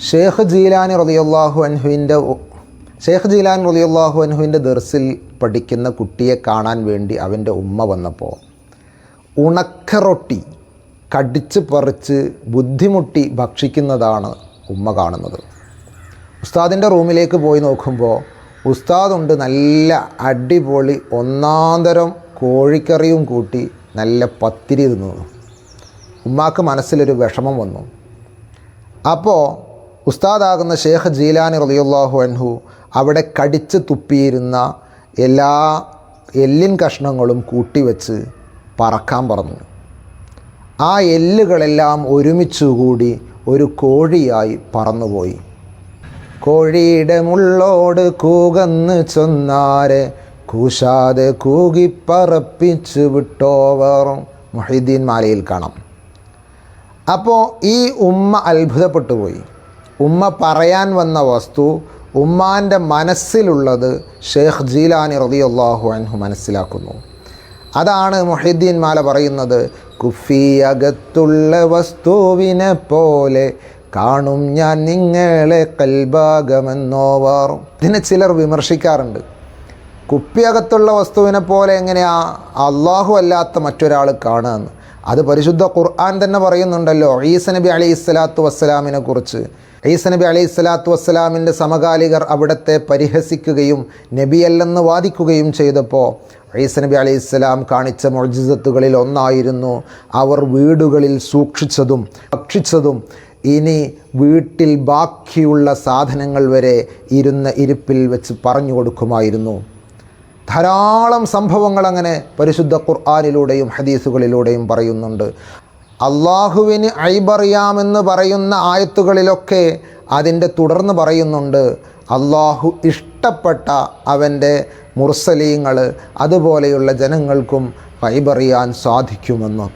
ഷെയ്ഖ് ജീലാനി റളിയല്ലാഹു അൻഹുവിൻ്റെ ദർസിൽ പഠിക്കുന്ന കുട്ടിയെ കാണാൻ വേണ്ടി അവൻ്റെ ഉമ്മ വന്നപ്പോൾ ഉണക്കറൊട്ടി കടിച്ച് പറിച്ച് ബുദ്ധിമുട്ടി ഭക്ഷിക്കുന്നതാണ് ഉമ്മ കാണുന്നത്. ഉസ്താദിൻ്റെ റൂമിലേക്ക് പോയി നോക്കുമ്പോൾ ഉസ്താദുണ്ട് നല്ല അടിപൊളി ഒന്നാന്തരം കോഴിക്കറിയും കൂട്ടി നല്ല പത്തിരി തിന്നുന്നു. ഉമ്മാക്ക് മനസ്സിലൊരു വിഷമം വന്നു. അപ്പോൾ ഉസ്താദാകുന്ന ഷെയ്ഖ് ജീലാനി റളിയല്ലാഹു അൻഹു അവിടെ കടിച്ച് തുപ്പിയിരുന്ന എല്ലാ എല്ലിൻ കഷ്ണങ്ങളും കൂട്ടിവെച്ച് പറക്കാൻ പറഞ്ഞു. ആ എല്ലുകളെല്ലാം ഒരുമിച്ചുകൂടി ഒരു കോഴിയായി പറന്നുപോയി. കോഴിയുടെ മുള്ളോട് കൂകന്ന് ചൊന്നാരെ കൂശാതെ കൂകിപ്പറപ്പിച്ച് വിട്ടോവർ മുഹീദ്ദീൻ മാലയിൽ കാണാം. അപ്പോൾ ഈ ഉമ്മ അത്ഭുതപ്പെട്ടു പോയി. ഉമ്മ പറയാൻ വന്ന വസ്തു ഉമ്മാൻ്റെ മനസ്സിലുള്ളത് ഷെയ്ഖ് ജീലാനി റളിയല്ലാഹു അൻഹു മനസ്സിലാക്കുന്നു. അതാണ് മുഹീദ്ദീൻ മാല പറയുന്നത്, കുഫിയകത്തുള്ള വസ്തുവിനെ പോലെ കാണും ഞാൻ നിങ്ങളെ കൽബാഗമെന്നോവർ. ഇതിനെ ചിലർ വിമർശിക്കാറുണ്ട്. കുപ്പിയകത്തുള്ള വസ്തുവിനെ പോലെ എങ്ങനെയാ അള്ളാഹു അല്ലാത്ത മറ്റൊരാൾ കാണുകയെന്ന്. അത് പരിശുദ്ധ ഖുർആൻ തന്നെ പറയുന്നുണ്ടല്ലോ ഈസ നബി അലൈഹിസ്സലാത്തു വസ്സലാമിനെ കുറിച്ച്. ഈസ നബി അലൈഹിസ്സലാത്തു വസ്സലാമിൻ്റെ സമകാലികർ അവിടത്തെ പരിഹസിക്കുകയും നബിയല്ലെന്ന് വാദിക്കുകയും ചെയ്തപ്പോൾ ഈസ നബി അലൈഹിസ്സലാം കാണിച്ച മുഅ്ജിസത്തുകളിൽ ഒന്നായിരുന്നു അവർ വീടുകളിൽ സൂക്ഷിച്ചതും ഭക്ഷിച്ചതും ഇനി വീട്ടിൽ ബാക്കിയുള്ള സാധനങ്ങൾ വരെ ഇരുന്ന ഇരിപ്പിൽ വെച്ച് പറഞ്ഞു കൊടുക്കുമായിരുന്നു. ധാരാളം സംഭവങ്ങൾ അങ്ങനെ പരിശുദ്ധ ഖുർആനിലൂടെയും ഹദീസുകളിലൂടെയും പറയുന്നുണ്ട്. അള്ളാഹുവിന് ഐബറിയാമെന്ന് പറയുന്ന ആയത്തുകളിലൊക്കെ അതിൻ്റെ തുടർന്ന് പറയുന്നുണ്ട് അള്ളാഹു ഇഷ്ടപ്പെട്ട അവൻ്റെ മുർസലീങ്ങൾ അതുപോലെയുള്ള ജനങ്ങൾക്കും ഐബറിയാൻ സാധിക്കുമെന്ന്.